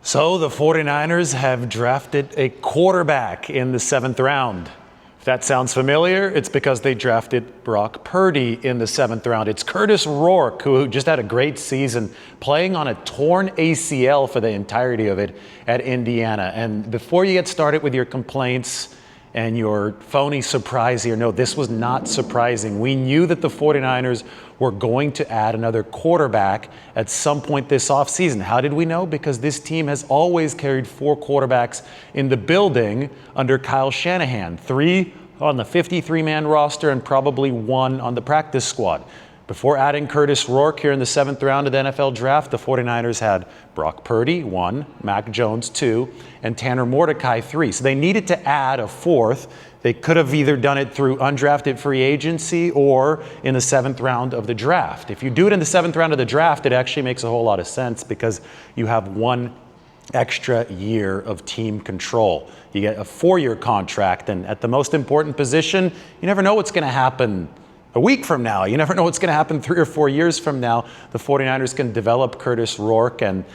So the 49ers have drafted a quarterback in the 7th round. If that sounds familiar, it's because they drafted Brock Purdy in the 7th round. It's Kurtis Rourke, who just had a great season, playing on a torn ACL for the entirety of it at Indiana. And before you get started with your complaints and your phony surprise here, no, this was not surprising. We knew that the 49ers were going to add another quarterback at some point this offseason. How did we know? Because this team has always carried 4 quarterbacks in the building under Kyle Shanahan. 3 on the 53-man roster and probably 1 on the practice squad. Before adding Kurtis Rourke here in the 7th round of the NFL draft, the 49ers had Brock Purdy, 1, Mac Jones, 2, and Tanner Mordecai, 3. So they needed to add a 4th. They could have either done it through undrafted free agency or in the 7th round of the draft. If you do it in the 7th round of the draft, it actually makes a whole lot of sense because you have 1 extra year of team control. You get a 4-year contract, and at the most important position, you never know what's going to happen a week from now. You never know what's going to happen 3 or 4 years from now. The 49ers can develop Kurtis Rourke, and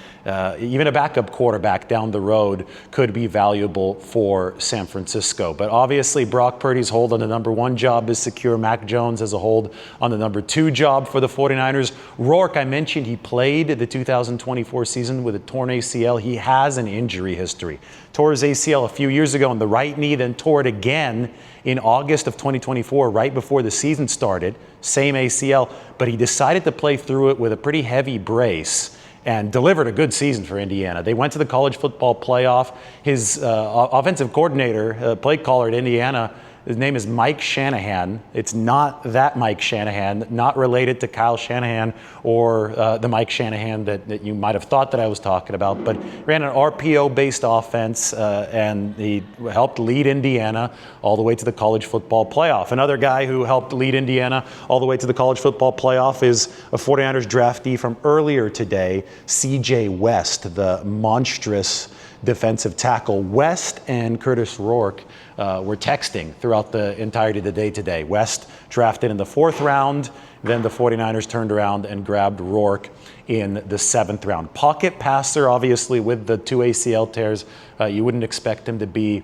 even a backup quarterback down the road could be valuable for San Francisco. But obviously, Brock Purdy's hold on the number 1 job is secure. Mac Jones has a hold on the number 2 job for the 49ers. Rourke, I mentioned, he played the 2024 season with a torn ACL. He has an injury history. Tore his ACL a few years ago in the right knee, then tore it again in August of 2024, right before the season started. Same ACL, but he decided to play through it with a pretty heavy brace and delivered a good season for Indiana. They went to the college football playoff. His offensive coordinator, play caller at Indiana, his name is Mike Shanahan. It's not that Mike Shanahan, not related to Kyle Shanahan or the Mike Shanahan that you might have thought that I was talking about, but ran an RPO-based offense and he helped lead Indiana all the way to the college football playoff. Another guy who helped lead Indiana all the way to the college football playoff is a 49ers draftee from earlier today, C.J. West, the monstrous defensive tackle. West and Kurtis Rourke were texting throughout the entirety of the day today. West drafted in the 4th round, then the 49ers turned around and grabbed Rourke in the 7th round. Pocket passer, obviously, with the 2 ACL tears. You wouldn't expect him to be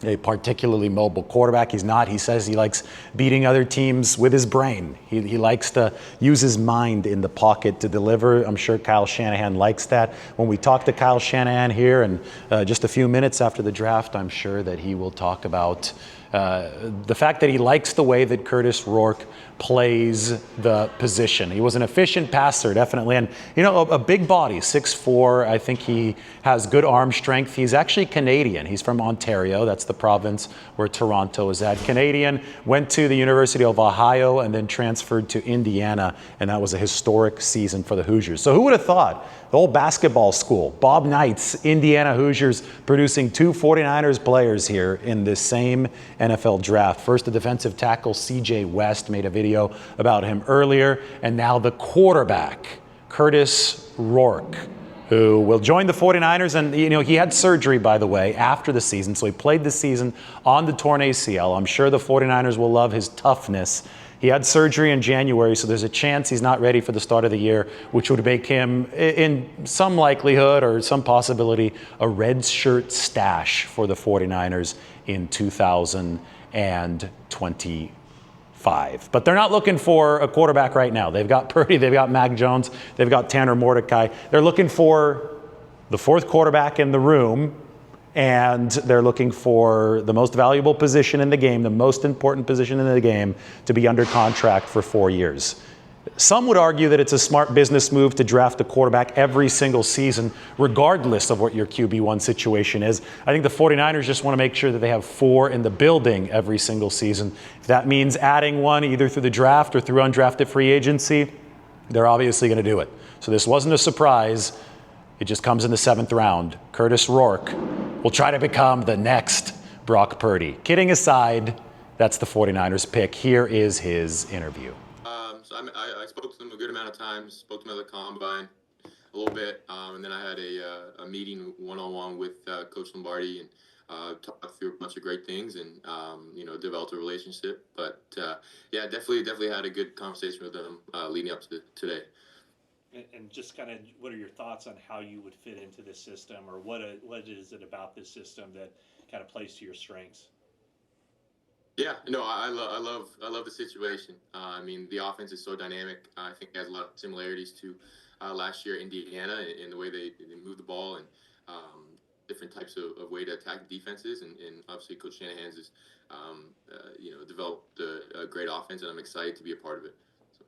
a particularly mobile quarterback. He's not. He says he likes beating other teams with his brain. He likes to use his mind in the pocket to deliver. I'm sure Kyle Shanahan likes that. When we talk to Kyle Shanahan here in just a few minutes after the draft, I'm sure that he will talk about the fact that he likes the way that Kurtis Rourke plays the position. He was an efficient passer, definitely. And, you know, a big body, 6'4". I think he has good arm strength. He's actually Canadian. He's from Ontario. That's the province where Toronto is at. Canadian, went to the University of Ohio and then transferred to Indiana. And that was a historic season for the Hoosiers. So who would have thought? The old basketball school, Bob Knight's Indiana Hoosiers, producing 2 49ers players here in this same NFL draft. First, the defensive tackle, C.J. West, made a video about him earlier. And now the quarterback, Kurtis Rourke, who will join the 49ers. And, you know, he had surgery, by the way, after the season. So he played the season on the torn ACL. I'm sure the 49ers will love his toughness. He had surgery in January, so there's a chance he's not ready for the start of the year, which would make him, in some likelihood or some possibility, a red shirt stash for the 49ers in 2025. But they're not looking for a quarterback right now. They've got Purdy, they've got Mac Jones, they've got Tanner Mordecai. They're looking for the 4th quarterback in the room, and they're looking for the most valuable position in the game, the most important position in the game, to be under contract for 4 years. Some would argue that it's a smart business move to draft a quarterback every single season, regardless of what your QB1 situation is. I think the 49ers just want to make sure that they have 4 in the building every single season. If that means adding 1 either through the draft or through undrafted free agency, they're obviously going to do it. So this wasn't a surprise. It just comes in the 7th round. Kurtis Rourke will try to become the next Brock Purdy. Kidding aside, that's the 49ers pick. Here is his interview. I spoke to him a good amount of times, spoke to him at the combine a little bit, and then I had a meeting one-on-one with Coach Lombardi and talked through a bunch of great things and, developed a relationship. But, definitely had a good conversation with him leading up to today. And just kind of, what are your thoughts on how you would fit into this system, or what is it about this system that kind of plays to your strengths? Yeah, no, I love the situation. I mean, the offense is so dynamic. I think it has a lot of similarities to last year Indiana in the way they move the ball and different types of way to attack defenses. And obviously, Coach Shanahan's is developed a great offense, and I'm excited to be a part of it. So.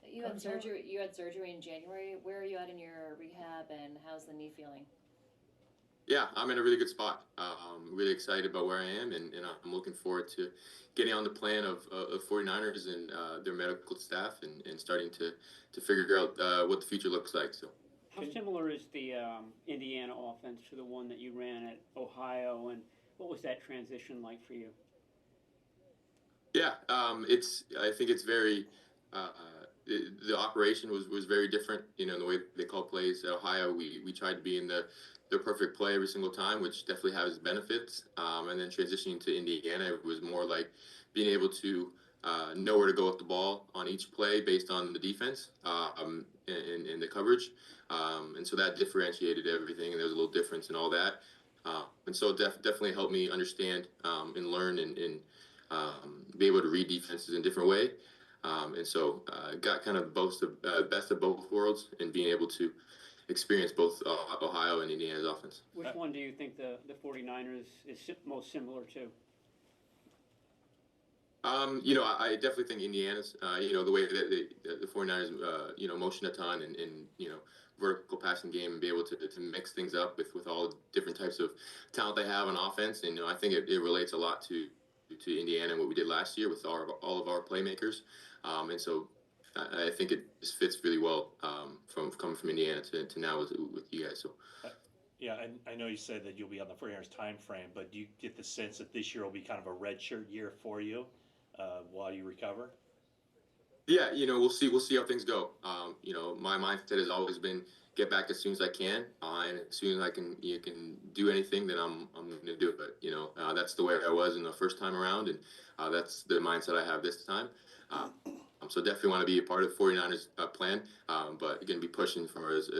You had surgery. You had surgery in January. Where are you at in your rehab, and how's the knee feeling? Yeah, I'm in a really good spot. Really excited about where I am, and I'm looking forward to getting on the plan of 49ers and their medical staff and starting to figure out what the future looks like. So, how similar is the Indiana offense to the one that you ran at Ohio, and what was that transition like for you? Yeah, I think it's very. The operation was very different. You know, the way they call plays at Ohio, we tried to be in the perfect play every single time, which definitely has benefits. And then transitioning to Indiana, it was more like being able to know where to go with the ball on each play based on the defense and the coverage. And so that differentiated everything, and there was a little difference in all that. And so definitely helped me understand and learn and be able to read defenses in a different way. And so got kind of best of both worlds and being able to experience both Ohio and Indiana's offense. Which one do you think the 49ers is most similar to? I definitely think Indiana's, the way that the 49ers, motion a ton and vertical passing game and be able to mix things up with all the different types of talent they have on offense. And, I think it relates a lot to Indiana and what we did last year with all of our playmakers. And so I think it just fits really well from coming from Indiana to now with you guys. So. Yeah, and I know you said that you'll be on the 49ers time frame, but do you get the sense that this year will be kind of a redshirt year for you while you recover? Yeah, we'll see how things go. My mindset has always been get back as soon as I can, and as soon as I can do anything, then I'm going to do it. That's the way I was in the first time around, and that's the mindset I have this time. So definitely want to be a part of the 49ers plan, but going to be pushing for as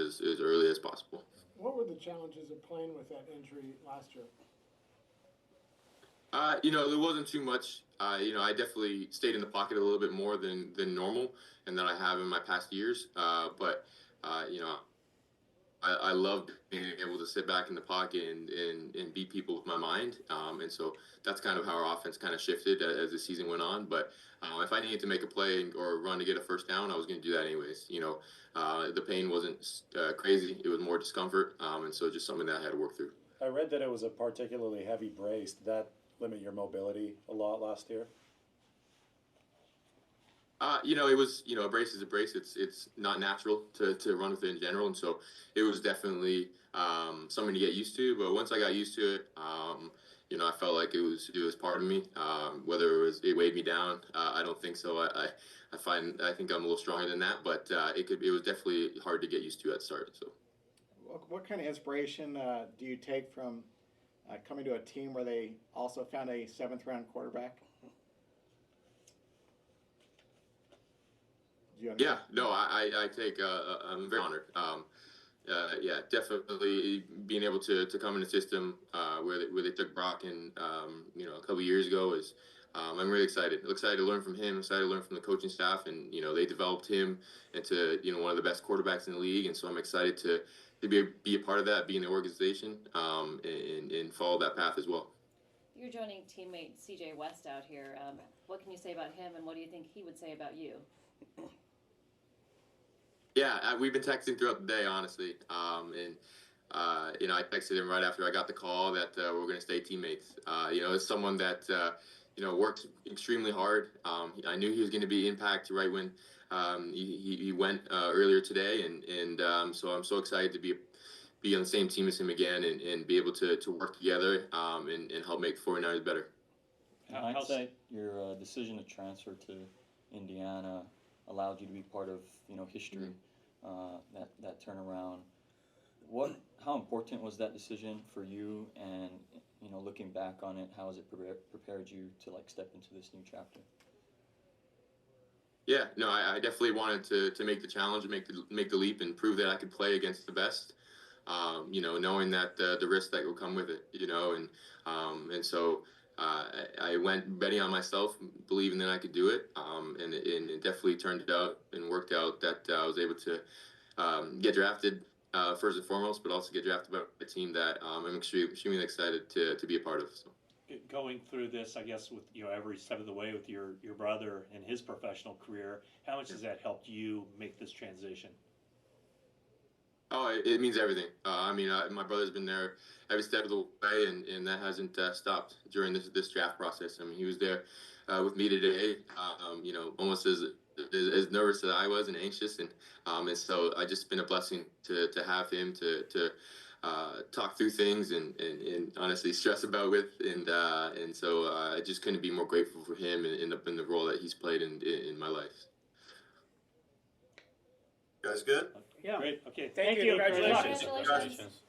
early as possible. What were the challenges of playing with that injury last year? There wasn't too much. I definitely stayed in the pocket a little bit more than normal and that I have in my past years. But I loved being able to sit back in the pocket and beat people with my mind. And so that's kind of how our offense kind of shifted as the season went on. But if I needed to make a play or run to get a first down, I was going to do that anyways. The pain wasn't crazy. It was more discomfort. And so just something that I had to work through. I read that it was a particularly heavy brace. Did that limit your mobility a lot last year? It was, a brace is a brace. It's not natural to run with it in general. And so it was definitely something to get used to. But once I got used to it, I felt like it was part of me. Whether it weighed me down, I don't think so. I think I'm a little stronger than that, but it was definitely hard to get used to at the start. So. What kind of inspiration do you take from coming to a team where they also found a 7th-round quarterback? Yeah, no, I take. I'm very honored. Definitely being able to come in a system where they took Brock in, a couple years ago is. I'm really excited. Excited to learn from him. Excited to learn from the coaching staff, and they developed him into one of the best quarterbacks in the league. And so I'm excited to be a part of that, be in the organization, and follow that path as well. You're joining teammate CJ West out here. What can you say about him, and what do you think he would say about you? Yeah, we've been texting throughout the day, honestly. I texted him right after I got the call that we're going to stay teammates. As someone that, works extremely hard. I knew he was going to be impact right when he went earlier today. And so I'm so excited to be on the same team as him again and be able to work together and help make 49ers better. In hindsight, your decision to transfer to Indiana allowed you to be part of history, that turnaround. How important was that decision for you? And looking back on it, how has it prepared you to step into this new chapter? Yeah, no, I definitely wanted to make the challenge, make the leap, and prove that I could play against the best. Knowing that the risk that will come with it, and so I went betting on myself, believing that I could do it, and it definitely turned out and worked out that I was able to get drafted first and foremost, but also get drafted by a team that I'm extremely excited to be a part of. So. Going through this, I guess, with every step of the way with your brother and his professional career, how much has that helped you make this transition? Oh, it means everything. My brother's been there every step of the way, and that hasn't stopped during this draft process. I mean, he was there with me today. Almost as nervous as I was and anxious, and so I just been a blessing to have him to talk through things and honestly stress about with, and so I just couldn't be more grateful for him and in the role that he's played in my life. You guys good? Yeah. Great. Okay. Thank you. Congratulations. Congratulations.